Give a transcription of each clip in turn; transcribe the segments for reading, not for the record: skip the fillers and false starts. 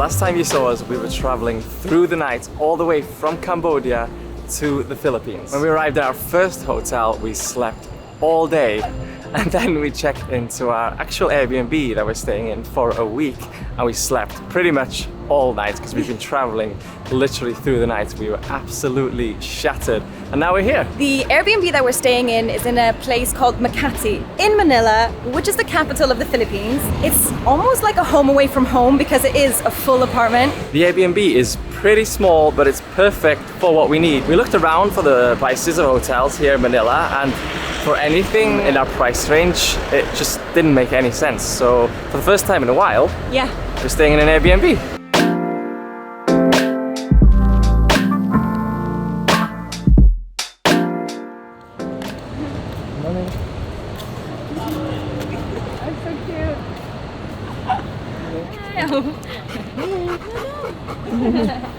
Last time you saw us, we were traveling through the night all the way from Cambodia to the Philippines. When we arrived at our first hotel, we slept all day, and then we checked into our actual Airbnb that we're staying in for a week, and we slept pretty much all night because we've been traveling literally through the night. We were absolutely shattered, and now we're here. The Airbnb that we're staying in is in a place called Makati in Manila, which is the capital of the Philippines. It's almost like a home away from home because it is a full apartment. The Airbnb is pretty small, but it's perfect for what we need. We looked around for the prices of hotels here in Manila, and for anything in our price range, it just didn't make any sense. So for the first time in a while, Yeah. we're staying in an Airbnb. Morning. That's so cute.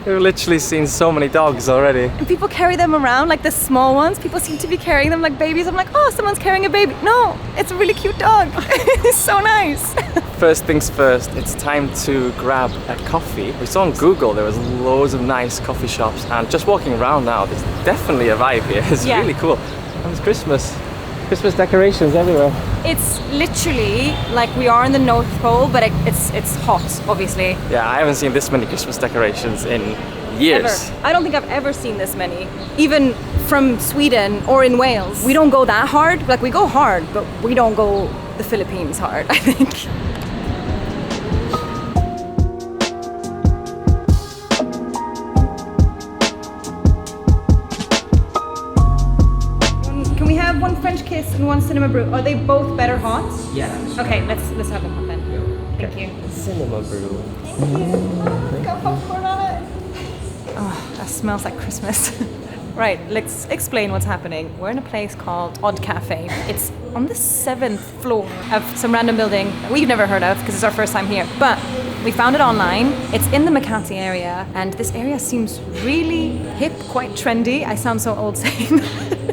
We've literally seen so many dogs already. And people carry them around, like the small ones. People seem to be carrying them like babies. I'm like, oh, someone's carrying a baby. No, it's a really cute dog. It's so nice. First things first, it's time to grab a coffee. We saw on Google there was loads of nice coffee shops, and just walking around now, there's definitely a vibe here. It's Yeah. really cool. And it's Christmas. Christmas decorations everywhere. It's literally like we are in the North Pole, but it's hot, obviously. Yeah, I haven't seen this many Christmas decorations in years. Ever. I don't think I've ever seen this many. Even from Sweden or in Wales. We don't go that hard. Like, we go hard, but we don't go the Philippines hard, I think. Can we have one French kiss and one cinnamon brew? Are they both better hot? Yeah. Okay, let's have them hot then. Thank you. Cinema brew. Got popcorn on it. Oh, that smells like Christmas. Right, let's explain what's happening. We're in a place called Odd Cafe. It's on the 7th floor of some random building that we've never heard of because it's our first time here. But we found it online. It's in the Makati area, and this area seems really hip, quite trendy. I sound so old saying that.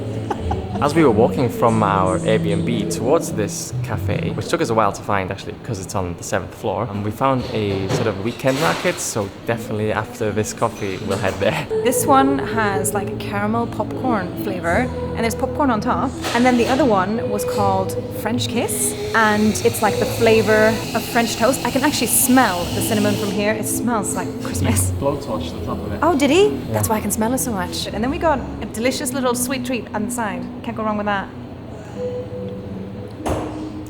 As we were walking from our Airbnb towards this cafe, which took us a while to find actually because it's on the 7th floor, and we found a sort of weekend market, so definitely after this coffee we'll head there. This one has like a caramel popcorn flavor, and there's popcorn on top. And then the other one was called French Kiss, and it's like the flavor of French toast. I can actually smell the cinnamon from here. It smells like Christmas. Blowtorch the top of it. Oh, did he? Yeah. That's why I can smell it so much. And then we got a delicious little sweet treat on the side. Can't go wrong with that.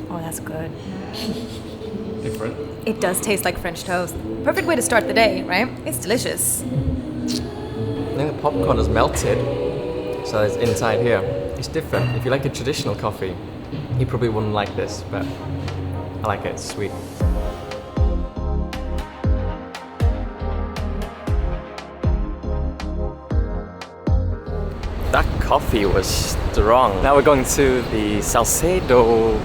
Oh, that's good. Different. It does taste like French toast. Perfect way to start the day, right? It's delicious. I think the popcorn is melted, so it's inside here. It's different. If you like a traditional coffee, you probably wouldn't like this, but I like it. It's sweet. That coffee was strong. Now we're going to the Salcedo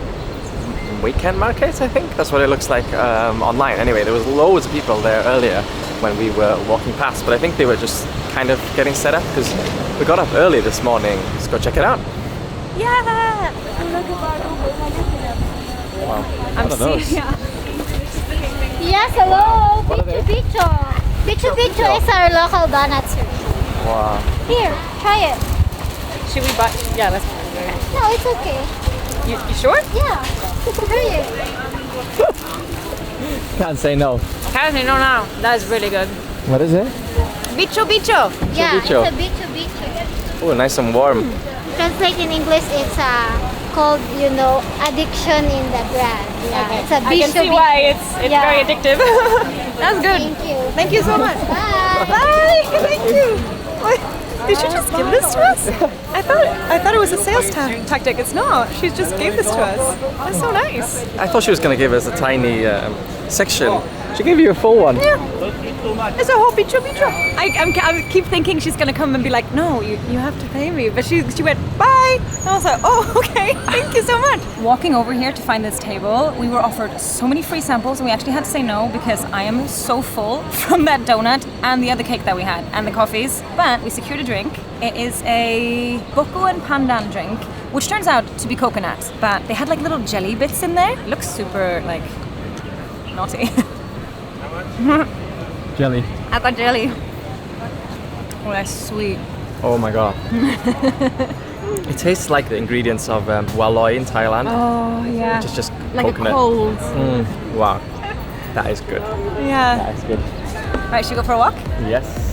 weekend market, I think. That's what it looks like online. Anyway, there was loads of people there earlier when we were walking past, but I think they were just kind of getting set up because we got up early this morning. Let's go check it out. Yeah! Wow. I'm What are those? seeing. Yeah. Yes, hello. What are they? Bicho. Bicho Bicho is our local donuts. Wow. Here, try it. Should we buy? Yeah, let's. No, it's okay. You sure? Yeah. Try it. Can't say no. Apparently, no. That is really good. What is it? Bicho bicho. Yeah, Bicho. it's a Bicho Bicho. Oh, nice and warm. Translate in English, it's called, addiction in the brand. Yeah, it's a Bicho I can see Bicho. why it's Yeah. very addictive. That's good. Thank you. Thank you so much. Bye. Bye. Thank you. What? Did she just give this to us? I thought it was a sales tactic. It's not. She just gave this to us. That's so nice. I thought she was going to give us a tiny section. She gave you a full one. Yeah. It's a whole bicho bicho. I keep thinking she's gonna come and be like, no, you have to pay me. But she went, bye. And I was like, oh, okay. Thank you so much. Walking over here to find this table, we were offered so many free samples, and we actually had to say no because I am so full from that donut and the other cake that we had and the coffees. But we secured a drink. It is a boko and pandan drink, which turns out to be coconut. But they had like little jelly bits in there. It looks super like naughty. jelly. Ata jelly. Oh, that's sweet. Oh my god. It tastes like the ingredients of walloy in Thailand. Oh, yeah. Which is just like coconut. a cold. Wow. That is good. Yeah. That is good. Right, should we go for a walk? Yes.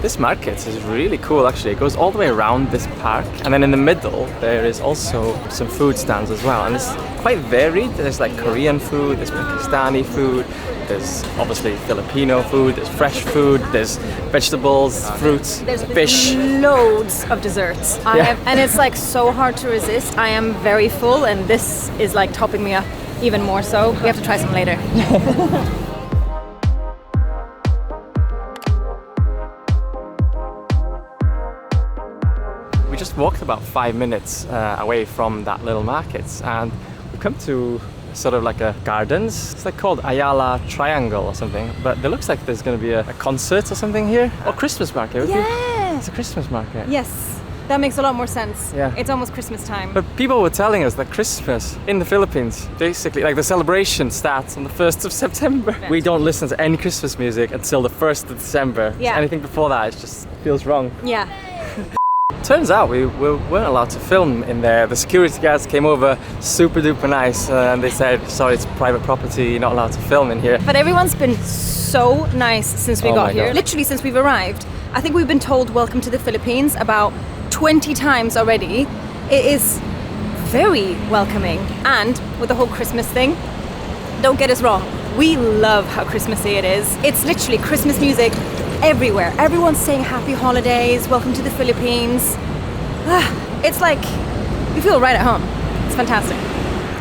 This market is really cool actually. It goes all the way around this park, and then in the middle there is also some food stands as well, and it's quite varied. There's like Korean food, there's Pakistani food, there's obviously Filipino food, there's fresh food, there's vegetables, fruits, There's fish. loads of desserts. And it's like so hard to resist. I am very full, and this is like topping me up even more so. We have to try some later. We just walked about 5 minutes away from that little market, and we've come to sort of like a gardens. It's like called Ayala Triangle or something, but it looks like there's going to be a concert or something here, or Christmas market. Yes. It's a Christmas market. Yes. That makes a lot more sense. Yeah. It's almost Christmas time. But people were telling us that Christmas in the Philippines, basically, like the celebration starts on the 1st of September. We don't listen to any Christmas music until the 1st of December. So Yeah. anything before that, it just feels wrong. Yeah. Turns out we weren't allowed to film in there. The security guards came over, super duper nice, and they said, sorry, it's private property, you're not allowed to film in here. But everyone's been so nice since we Oh got my here. God. Literally since we've arrived. I think we've been told welcome to the Philippines about 20 times already. It is very welcoming. And with the whole Christmas thing, don't get us wrong, we love how Christmassy it is. It's literally Christmas music everywhere. Everyone's saying happy holidays, welcome to the Philippines. It's like, you feel right at home. It's fantastic.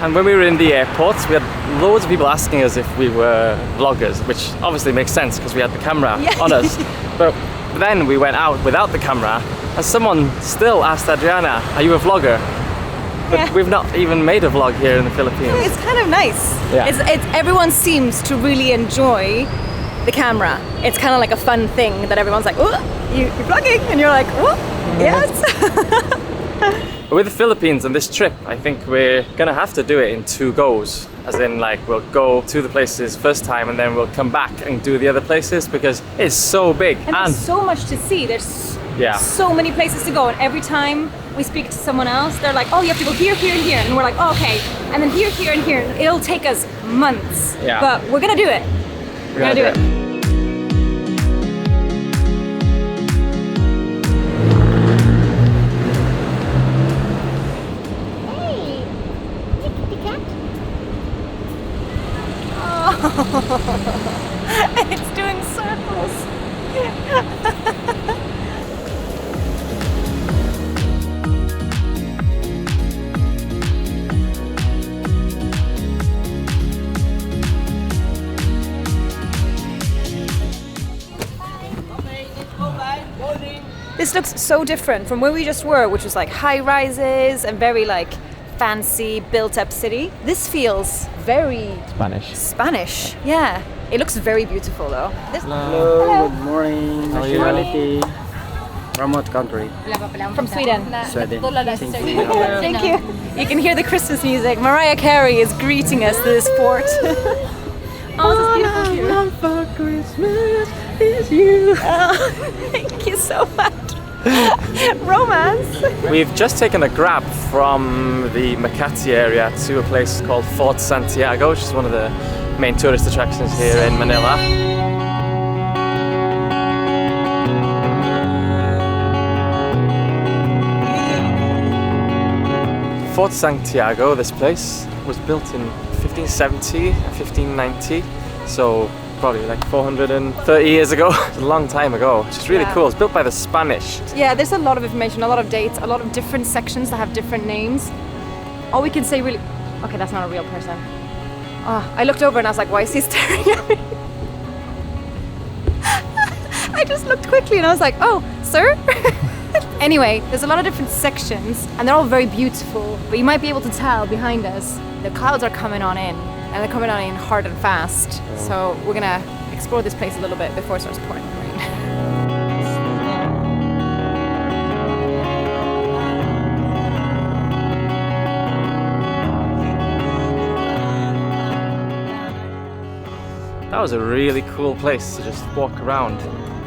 And when we were in the airport, we had loads of people asking us if we were vloggers, which obviously makes sense because we had the camera Yeah. on us. But then we went out without the camera, and someone still asked Adriana, are you a vlogger? But Yeah. we've not even made a vlog here in the Philippines. It's kind of nice. Yeah. Everyone seems to really enjoy the camera. It's kind of like a fun thing that everyone's like, oh, you're vlogging, and you're like, oh, yes. But with the Philippines and this trip, I think we're gonna have to do it in 2 goes. As in, like, we'll go to the places first time and then we'll come back and do the other places because it's so big. And there's so much to see. There's Yeah. so many places to go, and every time we speak to someone else, they're like, oh, you have to go here, here, and here, and we're like, oh, okay, and then here, here, and here. It'll take us months, Yeah. but we're gonna do it. We're gonna do it. Hey, kitty cat. It's doing circles. This looks so different from where we just were, which was like high rises and very like fancy built up city. This feels very Spanish. Yeah. It looks very beautiful though. Hello, good morning. Nationality from what country? From Sweden. Sweden. Thank you. You can hear the Christmas music. Mariah Carey is greeting us to this port. Oh, this beautiful view. For Christmas is you. Oh, thank you so much. Romance. We've just taken a grab from the Makati area to a place called Fort Santiago, which is one of the main tourist attractions here in Manila. Fort Santiago, this place, was built in 1570 and 1590, so probably like 430 years ago. It's a long time ago, which is really Yeah. cool. It's built by the Spanish. Yeah, there's a lot of information, a lot of dates, a lot of different sections that have different names. All we can say really... Okay, that's not a real person. Oh, I looked over and I was like, why is he staring at me? I just looked quickly and I was like, oh, sir? Anyway, there's a lot of different sections and they're all very beautiful, but you might be able to tell behind us, the clouds are coming on in, and they're coming on in hard and fast. So we're gonna explore this place a little bit before it starts pouring rain. was a really cool place to just walk around.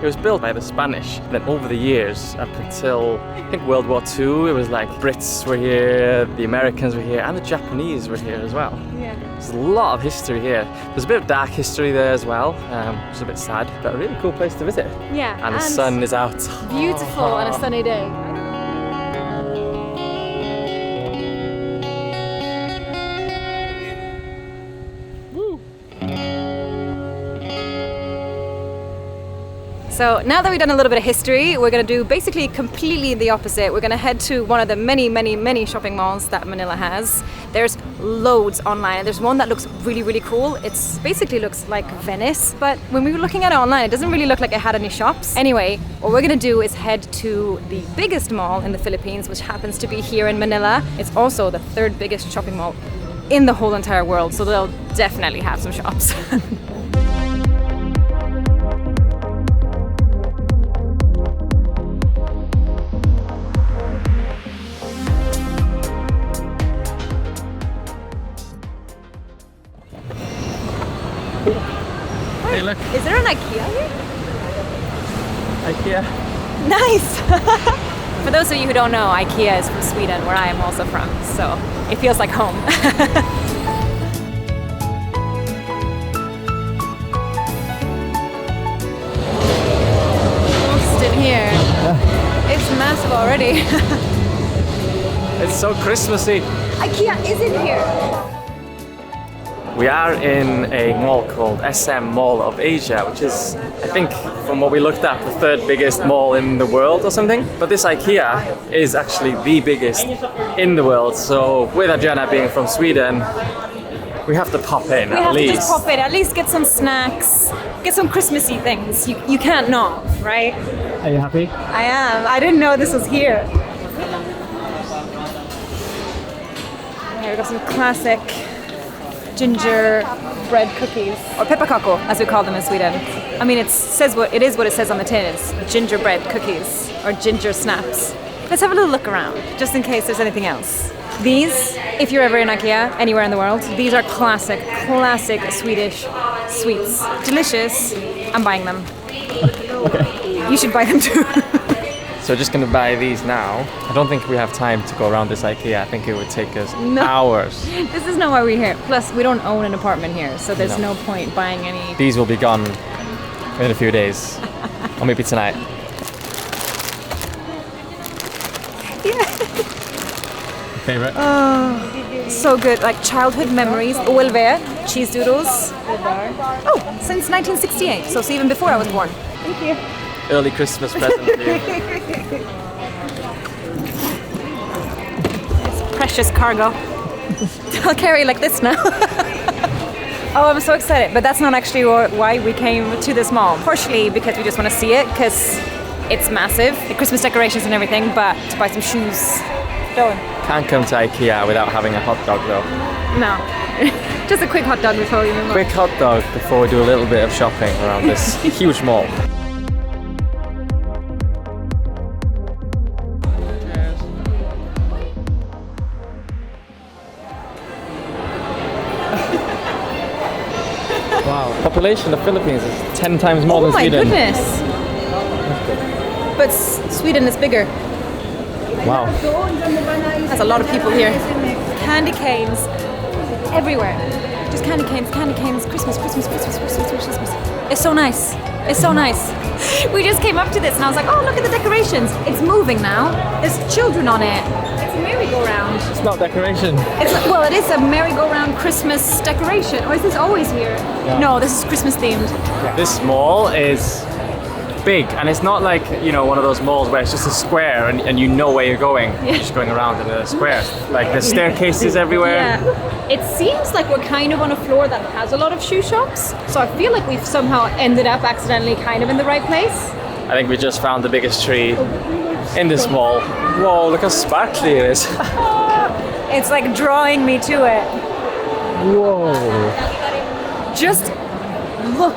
It was built by the Spanish. Then over the years, up until I think World War II, it was like Brits were here, the Americans were here, and the Japanese were here as well. Yeah. There's a lot of history here. There's a bit of dark history there as well, which is a bit sad, but a really cool place to visit. Yeah. And the sun is out. Beautiful on a sunny day. So now that we've done a little bit of history, we're going to do basically completely the opposite. We're going to head to one of the many shopping malls that Manila has. There's loads online. There's one that looks really cool. It's basically looks like Venice, but when we were looking at it online, it doesn't really look like it had any shops. Anyway, what we're going to do is head to the biggest mall in the Philippines, which happens to be here in Manila. It's also the third biggest shopping mall in the whole entire world, so they'll definitely have some shops. Hey, look, Is there an IKEA here? IKEA. Nice! For those of you who don't know, IKEA is from Sweden, where I am also from, so it feels like home. Lost in here. It's massive already. It's so Christmassy. IKEA is in here! We are in a mall called SM Mall of Asia, which is, I think, from what we looked at, the third biggest mall in the world or something. But this IKEA is actually the biggest in the world. So with Adriana being from Sweden, we have to pop in We at have least. to just pop in, at least get some snacks, get some Christmassy things. You can't not, right? Are you happy? I am. I didn't know this was here. Here we got some classic gingerbread cookies, or pepparkakor, as we call them in Sweden. I mean, it is what it says on the tin. It's gingerbread cookies or ginger snaps. Let's have a little look around, just in case there's anything else. These, if you're ever in IKEA, anywhere in the world, these are classic Swedish sweets. Delicious. I'm buying them. Okay. You should buy them too. So we're just going to buy these now. I don't think we have time to go around this IKEA. I think it would take us hours. This is not why we're here. Plus, we don't own an apartment here, so there's No. no point buying any. These will be gone in a few days. Or maybe tonight. Favorite? So good, like childhood memories. OLV, cheese doodles. Oh, since 1968, so it's even before I was born. Thank you. Early Christmas present for you. Precious cargo. I'll carry like this now. Oh, I'm so excited. But that's not actually why we came to this mall. Partially because we just want to see it, because it's massive, the Christmas decorations and everything, but to buy some shoes. Going. Can't come to IKEA without having a hot dog though. No. Just a quick hot dog before we move on. Quick hot dog before we do a little bit of shopping around this huge mall. Wow, population of the Philippines is 10 times more than Sweden. Oh my goodness! But Sweden is bigger. Wow. There's a lot of people here. Candy canes everywhere. Just candy canes, Christmas. It's so nice. It's so nice. We just came up to this and I was like, oh, look at the decorations. It's moving now. There's children on it. It's a merry-go-round. It's not decoration. Well, it is a merry-go-round Christmas decoration. Or is this always here? Yeah. No, this is Christmas themed. This mall is big, and it's not like, you know, one of those malls where it's just a square and you know where you're going. Yeah. You're just going around in a square. Like there's staircases everywhere. Yeah. It seems like we're kind of on a floor that has a lot of shoe shops. So I feel like we've somehow ended up accidentally kind of in the right place. I think we just found the biggest tree in this mall. Whoa, look how sparkly it is. It's like drawing me to it. Whoa. Just look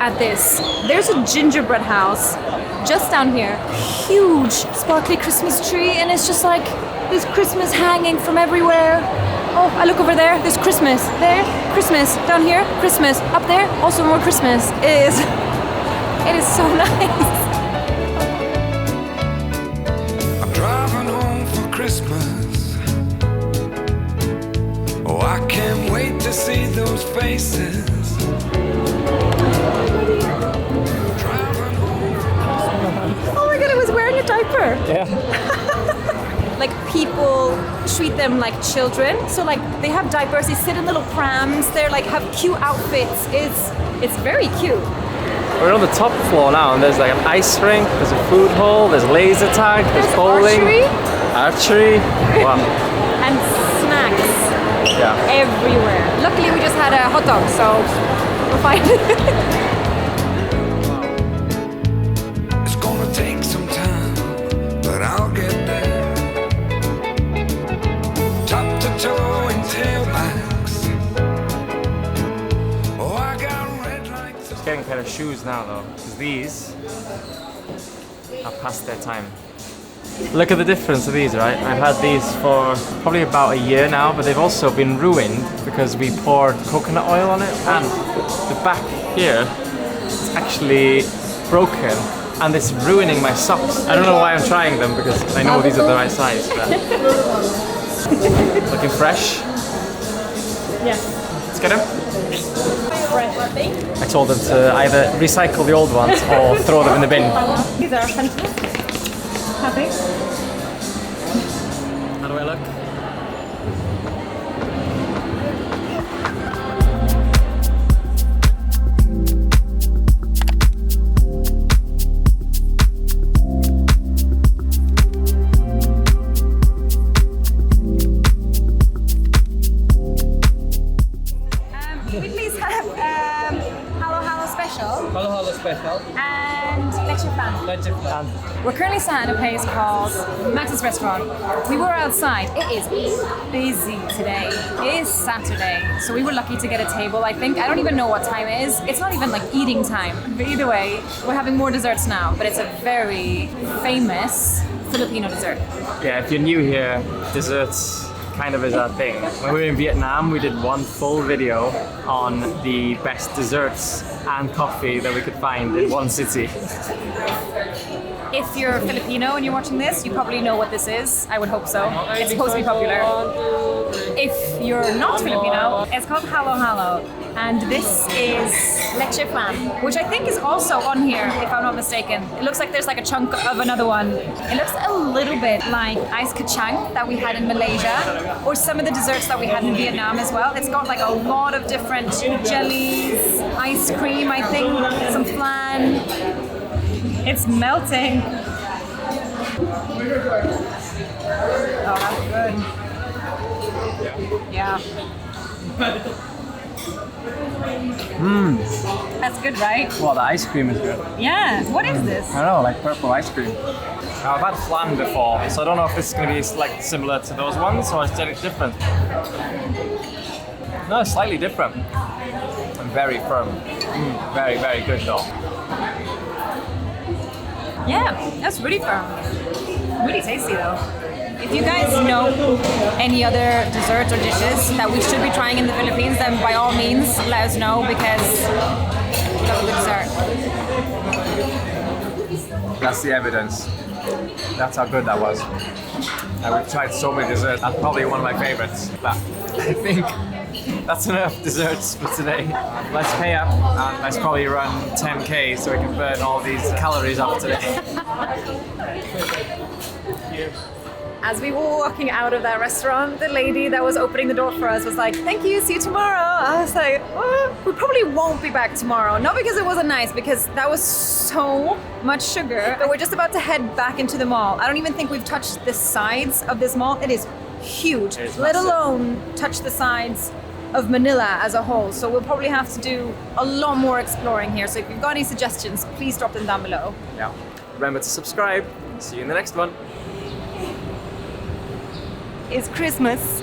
at this. There's a gingerbread house just down here. Huge sparkly Christmas tree, and it's just like there's Christmas hanging from everywhere. Oh, I look over there. There's Christmas. There, Christmas. Down here, Christmas. Up there, also more Christmas. It is so nice. I'm driving home for Christmas. Oh, I can't wait to see those faces. Oh my god, I was wearing a diaper. Yeah. Like people treat them like children. So like they have diapers, they sit in little prams, they're like have cute outfits. It's very cute. We're on the top floor now, and there's like an ice rink, there's a food hall, there's laser tag, there's bowling, archery. Wow. And snacks Yeah. everywhere. Luckily we just had a hot dog, so we're fine. It's gonna take some time, but I'll get there. Top to toe in tailbacks. Oh, I got red lights. Just getting a pair of shoes now though, because these are past their time. Look at the difference of these, right? I've had these for probably about a year now, but they've also been ruined because we poured coconut oil on it, and the back here is actually broken, and it's ruining my socks. I don't know why I'm trying them because I know these are the right size. But looking fresh. Yeah. Let's get them. Fresh. I told them to either recycle the old ones or throw them in the bin. These are fantastic. Happy? How do I look? Could we please have Halo Halo special Hello, hello, special. and lecture fan? We're currently sat at a place called Max's Restaurant. We were outside. It is busy today. It is Saturday, so we were lucky to get a table. I think I don't even know what time it is. It's not even like eating time. But either way, we're having more desserts now. But it's a very famous Filipino dessert. Yeah, if you're new here, desserts kind of is our thing. When we were in Vietnam, we did one full video on the best desserts and coffee that we could find in one city. If you're Filipino and you're watching this, you probably know what this is. I would hope so. It's supposed to be popular. If you're not Filipino, it's called Halo Halo. And this is leche flan, which I think is also on here, if I'm not mistaken. It looks like there's like a chunk of another one. It looks a little bit like ice kacang that we had in Malaysia, or some of the desserts that we had in Vietnam as well. It's got like a lot of different jellies, ice cream, I think, some flan. It's melting. Oh, that's good. Yeah. That's good, right? Well, the ice cream is good. Yeah. What is this? I don't know, like purple ice cream. Now, I've had flan before, so I don't know if this is going to be like similar to those ones or is it different. No, it's slightly different. And very firm. Very, very good though. Yeah, that's really firm. Really tasty though. If you guys know any other desserts or dishes that we should be trying in the Philippines, then by all means let us know because we love a good dessert. That's the evidence. That's how good that was. We've tried so many desserts. That's probably one of my favorites. But I think that's enough desserts for today. Let's pay up and let's probably run 10k so we can burn all these calories off today. As we were walking out of that restaurant, the lady that was opening the door for us was like, "Thank you, see you tomorrow." I was like, "Oh, we probably won't be back tomorrow." Not because it wasn't nice, because that was so much sugar. But we're just about to head back into the mall. I don't even think we've touched the sides of this mall. It is huge, It is let massive. alone touch the sides of Manila as a whole. So we'll probably have to do a lot more exploring here. So if you've got any suggestions, please drop them down below. Yeah. Remember to subscribe. See you in the next one. It's Christmas.